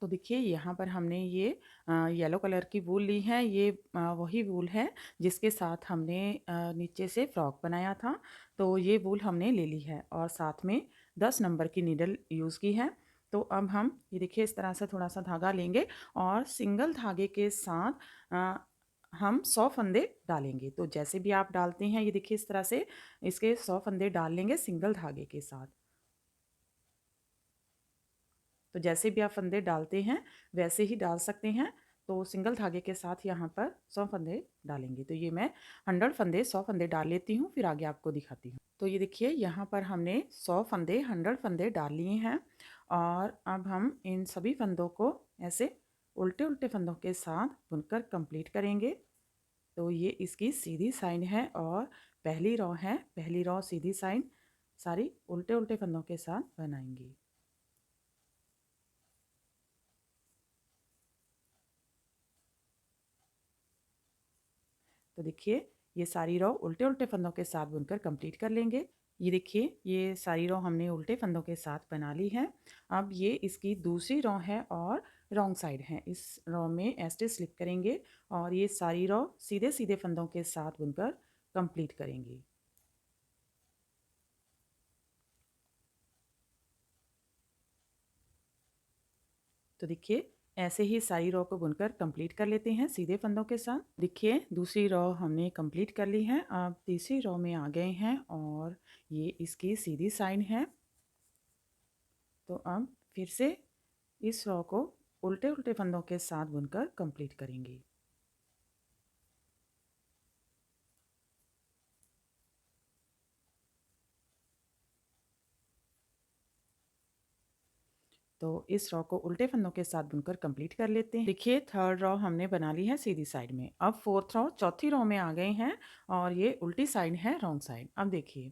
तो देखिए यहाँ पर हमने ये येलो कलर की वूल ली है। ये वही वूल है जिसके साथ हमने नीचे से फ्रॉक बनाया था। तो ये वूल हमने ले ली है और साथ में 10 नंबर की नीडल यूज़ की है। तो अब हम ये देखिए इस तरह से थोड़ा सा धागा लेंगे और सिंगल धागे के साथ अ, हम 100 फंदे डालेंगे। तो जैसे भी आप डालते हैं ये देखिए इस तरह से इसके 100 फंदे डाल लेंगे सिंगल धागे के साथ। तो जैसे भी आप फंदे डालते हैं वैसे ही डाल सकते हैं। तो सिंगल धागे के साथ यहाँ पर 100 फंदे डालेंगे। तो ये मैं 100 फंदे डाल लेती हूँ, फिर आगे आपको दिखाती हूँ। तो ये देखिए यहाँ पर हमने 100 फंदे डाल लिए हैं और अब हम इन सभी फंदों को ऐसे उल्टे उल्टे फंदों के साथ बुनकर कंप्लीट करेंगे। तो ये इसकी सीधी साइन है और पहली रो है, पहली रो सीधी साइन सारी उल्टे उल्टे फंदों के साथ बनाएंगे। तो देखिए ये सारी रो उल्टे उल्टे फंदों के साथ बुनकर कंप्लीट कर लेंगे। ये देखिए ये सारी रो हमने उल्टे फंदों के साथ बना ली है। अब ये इसकी दूसरी रो है और रॉन्ग साइड है। इस रो में ऐसे स्लिप करेंगे और ये सारी रो सीधे सीधे फंदों के साथ बुनकर कंप्लीट करेंगे। तो देखिए ऐसे ही सारी रो को बुनकर कंप्लीट कर लेते हैं सीधे फंदों के साथ। देखिए दूसरी रो हमने कंप्लीट कर ली है। अब तीसरी रो में आ गए हैं और ये इसकी सीधी साइन है। तो अब फिर से इस रो को उल्टे उल्टे फंदों के साथ बुनकर कंप्लीट करेंगे। तो इस रो को उल्टे फंदों के साथ बुनकर कंप्लीट कर लेते हैं। देखिए थर्ड रो हमने बना ली है सीधी साइड में। अब फोर्थ रो चौथी रो में आ गए हैं और ये उल्टी साइड है रॉन्ग साइड। अब देखिए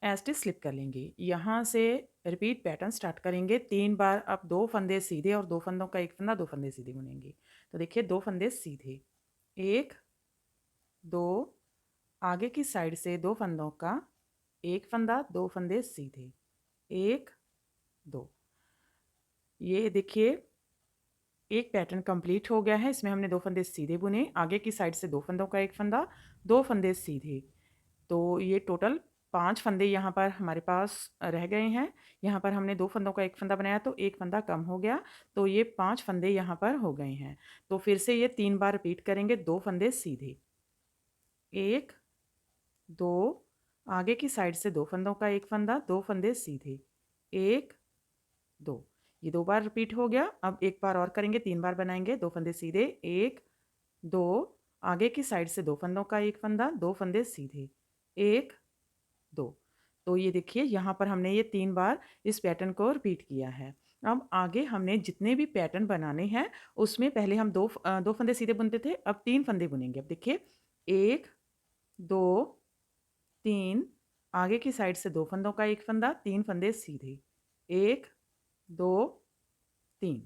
ऐसे स्लिप कर लेंगे, यहाँ से रिपीट पैटर्न स्टार्ट करेंगे 3 बार। अब 2 फंदे सीधे और 2 फंदों का एक फंदा, 2 फंदे सीधे बुनेंगे। तो देखिए 2 फंदे सीधे, 1 2, आगे की साइड से 2 फंदों का एक फंदा, 2 फंदे सीधे, 1 2। ये देखिए एक पैटर्न कंप्लीट हो गया है। इसमें हमने 2 फंदे सीधे बुने, आगे की साइड से 2 फंदों का एक फंदा, 2 फंदे सीधे। तो ये टोटल 5 फंदे यहाँ पर हमारे पास रह गए हैं। यहाँ पर हमने 2 फंदों का एक फंदा बनाया तो एक फंदा कम हो गया। तो ये 5 फंदे यहाँ पर हो गए हैं। तो फिर से ये 3 बार रिपीट करेंगे। 2 फंदे सीधे, 1 2, आगे की साइड से 2 फंदों का एक फंदा, 2 फंदे सीधे, 1 2। ये 2 बार रिपीट हो गया। अब एक बार और करेंगे, 3 बार बनाएंगे। 2 फंदे सीधे, 1 2, आगे की साइड से 2 फंदों का एक फंदा, 2 फंदे सीधे, 1 2। तो ये देखिए यहाँ पर हमने ये 3 बार इस पैटर्न को रिपीट किया है। अब आगे हमने जितने भी पैटर्न बनाने हैं उसमें पहले हम 2 फंदे सीधे बुनते थे, अब 3 फंदे बुनेंगे। अब देखिए 1 2 3, आगे की साइड से 2 फंदों का एक फंदा, 3 फंदे सीधे, 1 2 3।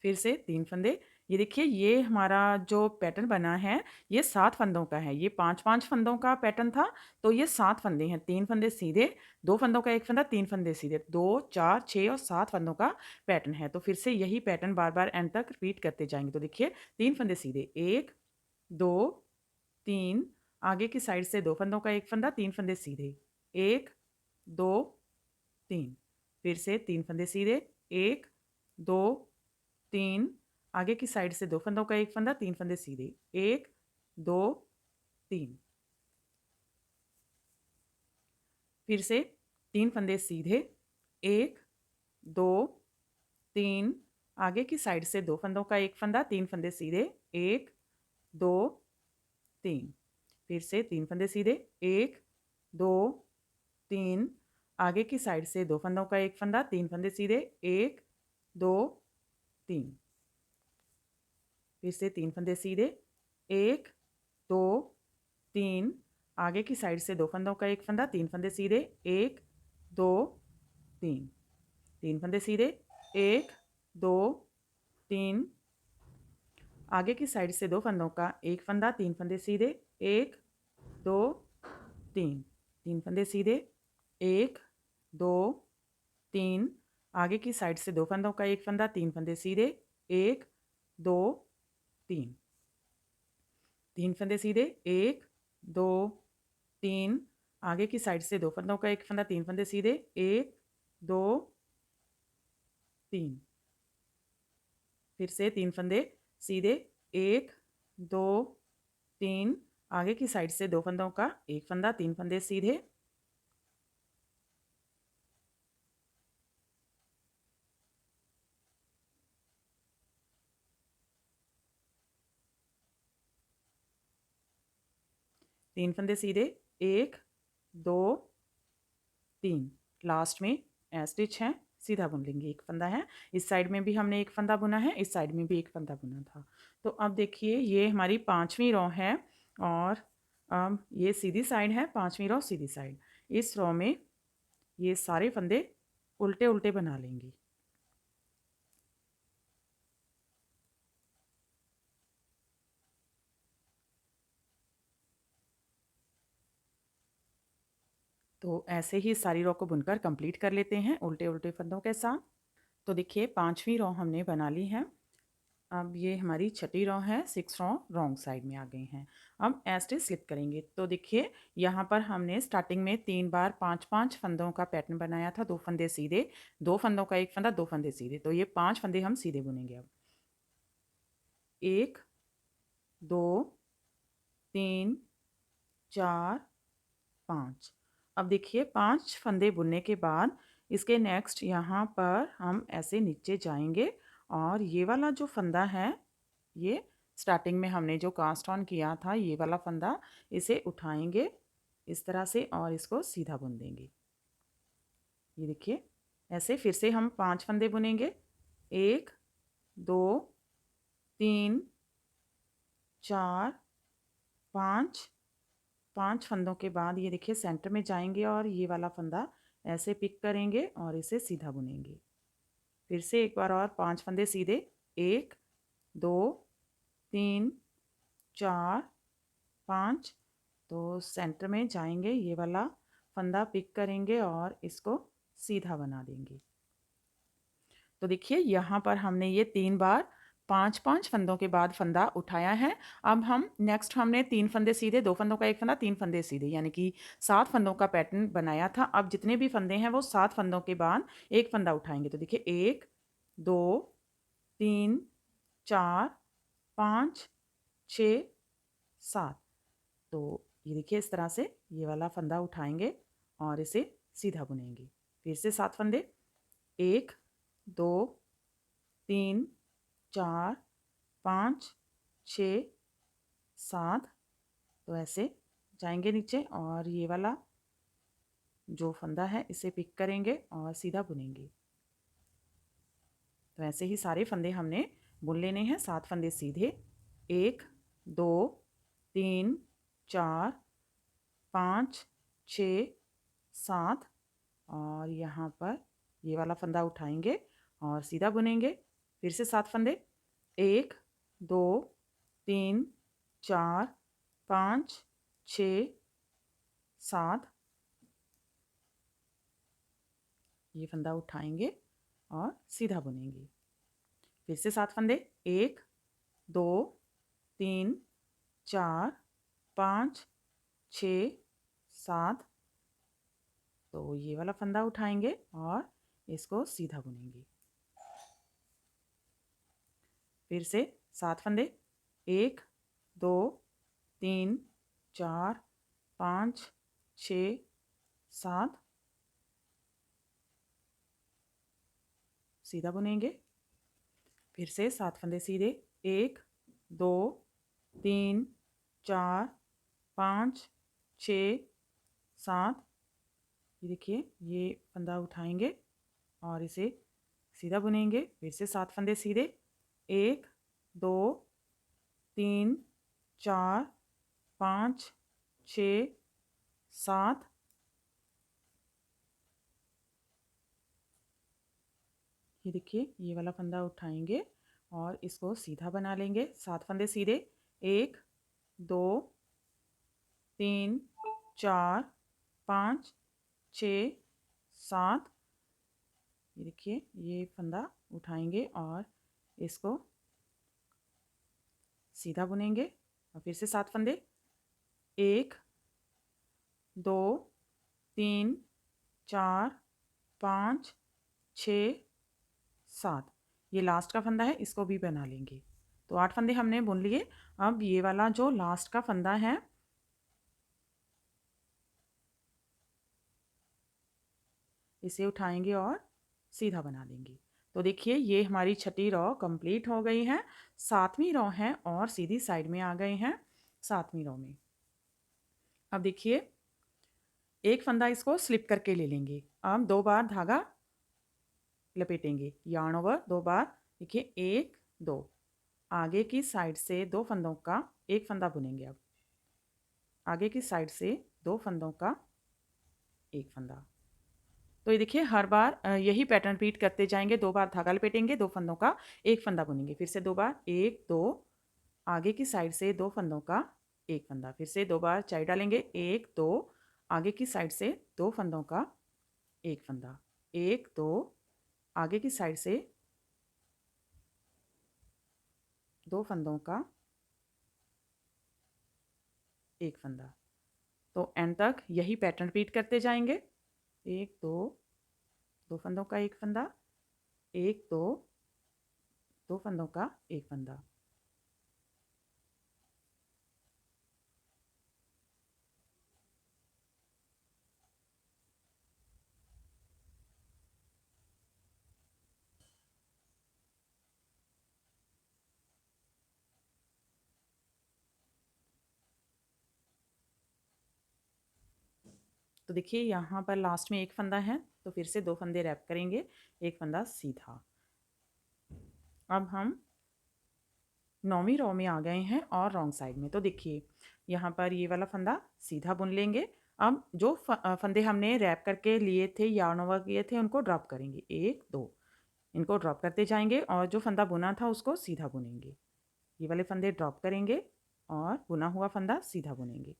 फिर से 3 फंदे। ये देखिए ये हमारा जो पैटर्न बना है ये 7 फंदों का है। ये 5-5 फंदों का पैटर्न था तो ये 7 फंदे हैं। 3 फंदे सीधे, 2 फंदों का एक फंदा, 3 फंदे सीधे, 2 4 6 और 7 फंदों का पैटर्न है। तो फिर से यही पैटर्न बार-बार एंड तक रिपीट करते जाएंगे। तो देखिए 3 फंदे सीधे, 1 2 3, आगे की साइड से 2 फंदों का एक फंदा, 3 फंदे सीधे, 1 2 3। फिर से 3 फंदे सीधे, 1 2 3, आगे की साइड से 2 फंदों का एक फंदा, 3 फंदे सीधे, 1 2 3। फिर से 3 फंदे सीधे, 1 2 3, आगे की साइड से 2 फंदों का एक फंदा, 3 फंदे सीधे, 1 2 3। फिर से 3 फंदे सीधे, 1 2 3, आगे की साइड से 2 फंदों का एक फंदा, 3 फंदे सीधे, 1 2 3। फिर से 3 फंदे सीधे, 1 2 3, आगे की साइड से 2 फंदों का एक फंदा, 3 फंदे सीधे, 1 2 3। 3 फंदे सीधे, 1 2 3, आगे की साइड से 2 फंदों का एक फंदा, 3 फंदे सीधे, 1 2 3। 3 फंदे सीधे, 1 2 3, आगे की साइड से 2 फंदों का एक फंदा, 3 फंदे सीधे, 1 2 3, 3 फंदे सीधे, 1 2 3, आगे की साइड से 2 फंदों का एक फंदा, 3 फंदे सीधे, 1 2 3, फिर से 3 फंदे सीधे, 1 2 3, आगे की साइड से 2 फंदों का एक फंदा, 3 फंदे सीधे, 3 फंदे सीधे, 1 2 3, लास्ट में ए स्टिच है, सीधा बुन लेंगे। एक फंदा है, इस साइड में भी हमने एक फंदा बुना है, इस साइड में भी एक फंदा बुना था। तो अब देखिए ये हमारी 5वीं रो है और अब ये सीधी साइड है, 5वीं रो सीधी साइड। इस रो में ये सारे फंदे उल्टे उल्टे बना लेंगी। तो ऐसे ही सारी रो को बुनकर कंप्लीट कर लेते हैं उल्टे उल्टे फंदों के साथ। तो देखिए 5वीं रो हमने बना ली है। अब ये हमारी छठी रो है, 6 रो रॉन्ग साइड में आ गई हैं। अब स्टिच स्लिप करेंगे। तो देखिए यहाँ पर हमने स्टार्टिंग में 3 बार 5-5 फंदों का पैटर्न बनाया था। 2 फंदे सीधे, 2 फंदों का एक फंदा, 2 फंदे सीधे। तो ये 5 फंदे हम सीधे बुनेंगे। अब 1 2 3 4 5। अब देखिए 5 फंदे बुनने के बाद इसके नेक्स्ट यहाँ पर हम ऐसे नीचे जाएंगे और ये वाला जो फंदा है, ये स्टार्टिंग में हमने जो कास्ट ऑन किया था, ये वाला फंदा, इसे उठाएंगे इस तरह से और इसको सीधा बुन देंगे। ये देखिए ऐसे फिर से हम 5 फंदे बुनेंगे। 1 2 3 4 5, 5 फंदों के बाद ये देखिए सेंटर में जाएंगे और ये वाला फंदा ऐसे पिक करेंगे और इसे सीधा बुनेंगे। फिर से एक बार और 5 फंदे सीधे, 1 2 3 4 5, तो सेंटर में जाएंगे, ये वाला फंदा पिक करेंगे और इसको सीधा बना देंगे। तो देखिए यहाँ पर हमने ये 3 बार 5-5 फंदों के बाद फंदा उठाया है। अब हम नेक्स्ट हमने 3 फंदे सीधे, 2 फंदों का एक फंदा, 3 फंदे सीधे, यानी कि 7 फंदों का पैटर्न बनाया था। अब जितने भी फंदे हैं वो 7 फंदों के बाद एक फंदा उठाएंगे। तो देखिए 1 2 3 4 5 6 7, तो ये देखिए इस तरह से ये वाला फंदा उठाएंगे और इसे सीधा बुनेंगे। फिर से 7 फंदे, 1 2 3 4 5 6 7, तो ऐसे जाएंगे नीचे और ये वाला जो फंदा है इसे पिक करेंगे और सीधा बुनेंगे। तो ऐसे ही सारे फंदे हमने बुन लेने हैं। 7 फंदे सीधे, 1 2 3 4 5 6 7, और यहाँ पर ये वाला फंदा उठाएंगे और सीधा बुनेंगे। फिर से 7 फंदे, 1 2 3 4 5 6 7, ये फंदा उठाएंगे और सीधा बुनेंगे। फिर से 7 फंदे, 1 2 3 4 5 6 7, तो ये वाला फंदा उठाएंगे और इसको सीधा बुनेंगे। फिर से 7 फंदे, 1 2 3 4 5 6 7, सीधा बुनेंगे। फिर से 7 फंदे सीधे, 1 2 3 4 5 6 7, ये देखिए ये फंदा उठाएंगे और इसे सीधा बुनेंगे। फिर से 7 फंदे सीधे, 1 2 3 4 5 6 7, ये देखिए ये वाला फंदा उठाएंगे और इसको सीधा बना लेंगे। 7 फंदे सीधे, 1 2 3 4 5 6 7, ये देखिए, ये फंदा उठाएंगे और इसको सीधा बुनेंगे और फिर से 7 फंदे, 1 2 3 4 5 6 7। ये लास्ट का फंदा है, इसको भी बना लेंगे। तो 8 फंदे हमने बुन लिए। अब ये वाला जो लास्ट का फंदा है, इसे उठाएंगे और सीधा बना देंगे। तो देखिए, ये हमारी छठी रॉ कंप्लीट हो गई है। 7वीं रॉ है और सीधी साइड में आ गए हैं 7वीं रॉ में। अब देखिए, एक फंदा इसको स्लिप करके ले लेंगे। अब 2 बार धागा लपेटेंगे, यार्न ओवर 2 बार। देखिए, 1 2, आगे की साइड से 2 फंदों का एक फंदा बुनेंगे। अब आगे की साइड से 2 फंदों का एक फंदा। तो ये देखिए, हर बार यही पैटर्न रिपीट करते जाएंगे। 2 बार धागा लपेटेंगे, 2 फंदों का एक फंदा बुनेंगे, फिर से 2 बार, 1 2, आगे की साइड से 2 फंदों का एक फंदा, फिर से 2 बार चाई डालेंगे, 1 2, आगे की साइड से 2 फंदों का एक फंदा, 1 2, आगे की साइड से 2 फंदों का एक फंदा। तो एंड तक यही पैटर्न रिपीट करते जाएंगे। 1 2, 2 फंदों का एक फंदा, 1 2, 2 फंदों का एक फंदा। तो देखिए, यहाँ पर लास्ट में एक फंदा है, तो फिर से 2 फंदे रैप करेंगे, एक फंदा सीधा। अब हम 9वीं रॉ में आ गए हैं और रॉन्ग साइड में। तो देखिए, यहाँ पर ये वाला फंदा सीधा बुन लेंगे। अब जो फंदे हमने रैप करके लिए थे, यार्न ओवर किए थे, उनको ड्रॉप करेंगे, 1 2, इनको ड्रॉप करते जाएंगे और जो फंदा बुना था उसको सीधा बुनेंगे। ये वाले फंदे ड्रॉप करेंगे और बुना हुआ फंदा सीधा बुनेंगे।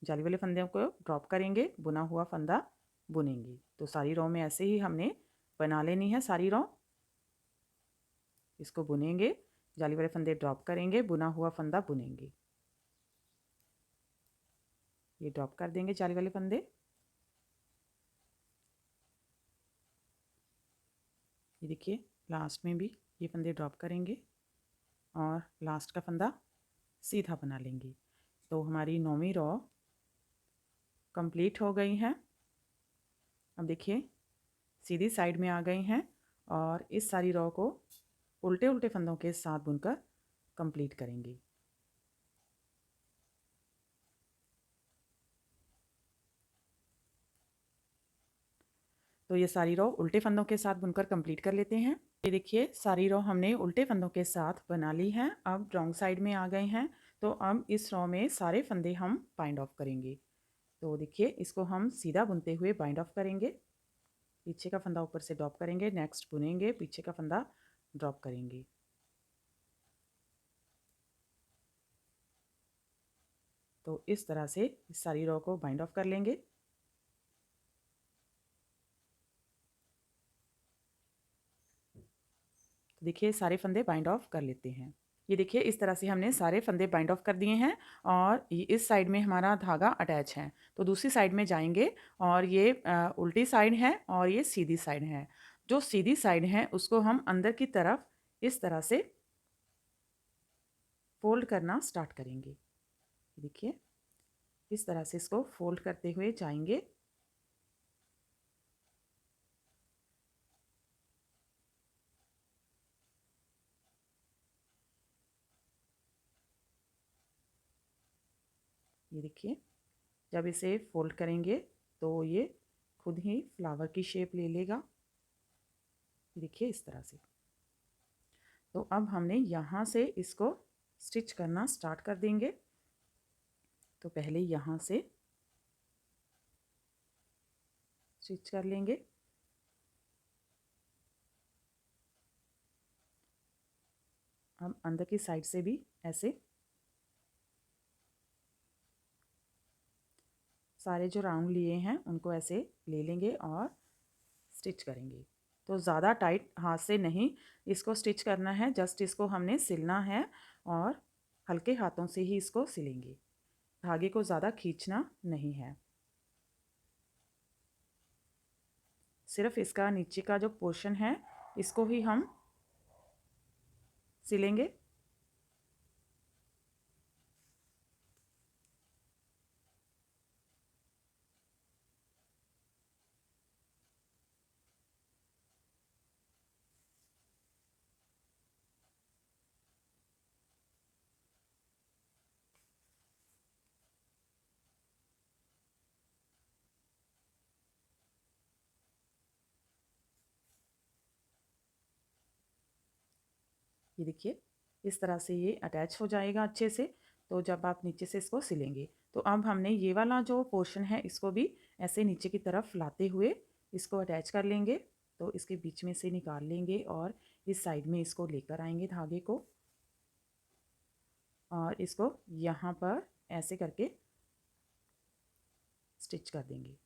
जाली वाले फंदे को ड्रॉप करेंगे, बुना हुआ फंदा बुनेंगे। तो सारी रॉ में ऐसे ही हमने बना लेनी है सारी रॉ। इसको बुनेंगे, जाली वाले फंदे ड्रॉप करेंगे, बुना हुआ फंदा बुनेंगे। ये ड्रॉप कर देंगे जाली वाले फंदे। ये देखिए, लास्ट में भी ये फंदे ड्रॉप करेंगे और लास्ट का फंदा सीधा बना लेंगे। तो हमारी 9वीं रॉ कंप्लीट हो गई है। अब देखिए, सीधी साइड में आ गई हैं और इस सारी रॉ को उल्टे उल्टे फंदों के साथ बुनकर कंप्लीट करेंगे। तो ये सारी रो उल्टे फंदों के साथ बुनकर कंप्लीट कर लेते हैं। ये देखिए, सारी रो हमने उल्टे फंदों के साथ बना ली है। अब रॉन्ग साइड में आ गए हैं, तो अब इस रो में सारे फंदे हम बाइंड ऑफ करेंगे। तो देखिए, इसको हम सीधा बुनते हुए बाइंड ऑफ करेंगे। पीछे का फंदा ऊपर से ड्रॉप करेंगे, नेक्स्ट बुनेंगे, पीछे का फंदा ड्रॉप करेंगे। तो इस तरह से इस सारी रो को बाइंड ऑफ कर लेंगे। तो देखिए, सारे फंदे बाइंड ऑफ कर लेते हैं। ये देखिए, इस तरह से हमने सारे फंदे बाइंड ऑफ कर दिए हैं और इस साइड में हमारा धागा अटैच है। तो दूसरी साइड में जाएंगे और ये उल्टी साइड है और ये सीधी साइड है। जो सीधी साइड है उसको हम अंदर की तरफ इस तरह से फोल्ड करना स्टार्ट करेंगे। देखिए, इस तरह से इसको फोल्ड करते हुए जाएंगे। ये देखिए, जब इसे फोल्ड करेंगे तो ये खुद ही फ्लावर की शेप ले लेगा। देखिए, इस तरह से। तो अब हमने यहाँ से इसको स्टिच करना स्टार्ट कर देंगे। तो पहले यहाँ से स्टिच कर लेंगे। अब अंदर की साइड से भी ऐसे सारे जो राउंड लिए हैं उनको ऐसे ले लेंगे और स्टिच करेंगे। तो ज़्यादा टाइट हाथ से नहीं इसको स्टिच करना है, जस्ट इसको हमने सिलना है और हल्के हाथों से ही इसको सिलेंगे। धागे को ज़्यादा खींचना नहीं है। सिर्फ इसका नीचे का जो पोर्शन है इसको ही हम सिलेंगे। ये देखिए इस तरह से ये अटैच हो जाएगा अच्छे से। तो जब आप नीचे से इसको सिलेंगे तो अब हमने ये वाला जो पोर्शन है इसको भी ऐसे नीचे की तरफ लाते हुए इसको अटैच कर लेंगे। तो इसके बीच में से निकाल लेंगे और इस साइड में इसको लेकर आएंगे धागे को और इसको यहाँ पर ऐसे करके स्टिच कर देंगे।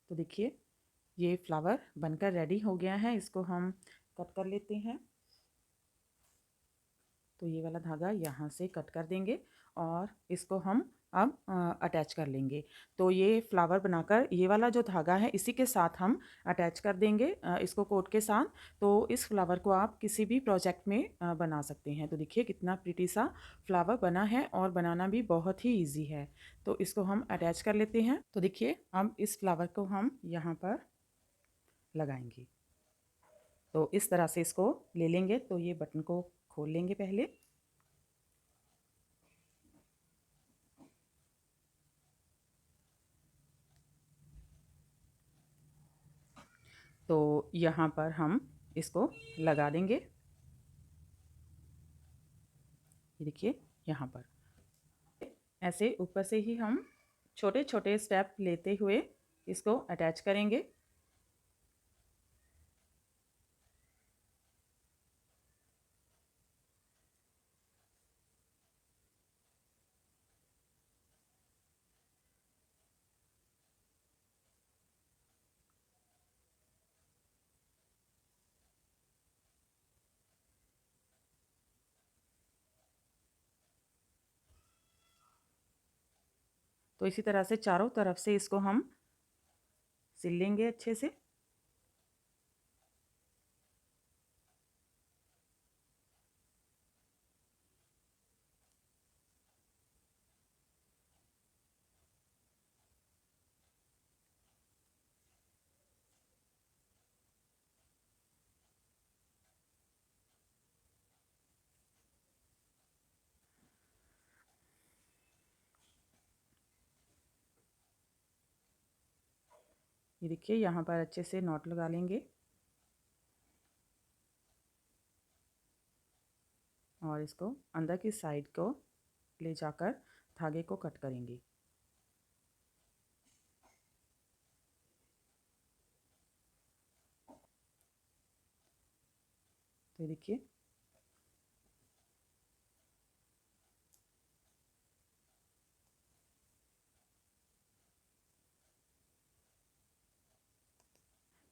तो देखिए ये फ्लावर बनकर रेडी हो गया है। इसको हम कट कर लेते हैं। तो ये वाला धागा यहाँ से कट कर देंगे और इसको हम अब अटैच कर लेंगे। तो ये फ्लावर बनाकर ये वाला जो धागा है इसी के साथ हम अटैच कर देंगे इसको कोट के साथ। तो इस फ्लावर को आप किसी भी प्रोजेक्ट में बना सकते हैं। तो देखिए कितना प्रिटी सा फ्लावर बना है और बनाना भी बहुत ही ईजी है। तो इसको हम अटैच कर लेते हैं। तो देखिए अब इस फ्लावर को हम यहाँ पर लगाएंगे। तो इस तरह से इसको ले लेंगे। तो ये बटन को खोल लेंगे पहले। तो यहाँ पर हम इसको लगा देंगे। ये देखिए यहाँ पर ऐसे ऊपर से ही हम छोटे छोटे स्टेप लेते हुए इसको अटैच करेंगे। तो इसी तरह से चारों तरफ से इसको हम सिल लेंगे अच्छे से। ये देखिए यहाँ पर अच्छे से नॉट लगा लेंगे और इसको अंदर की साइड को ले जाकर धागे को कट करेंगे। तो देखिए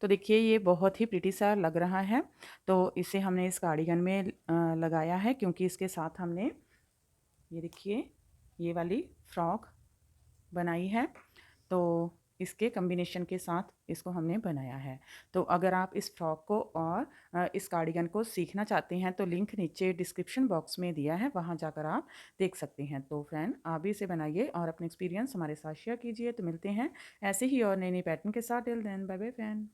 तो देखिए ये बहुत ही प्रिटी सा लग रहा है। तो इसे हमने इस कार्डिगन में लगाया है क्योंकि इसके साथ हमने ये देखिए ये वाली फ्रॉक बनाई है। तो इसके कॉम्बिनेशन के साथ इसको हमने बनाया है। तो अगर आप इस फ्रॉक को और इस कार्डिगन को सीखना चाहते हैं तो लिंक नीचे डिस्क्रिप्शन बॉक्स में दिया है, वहाँ जाकर आप देख सकते हैं। तो फ्रेंड आप भी इसे बनाइए और अपने एक्सपीरियंस हमारे साथ शेयर कीजिए। तो मिलते हैं ऐसे ही और नए नए पैटर्न के साथ। Till then bye bye friend.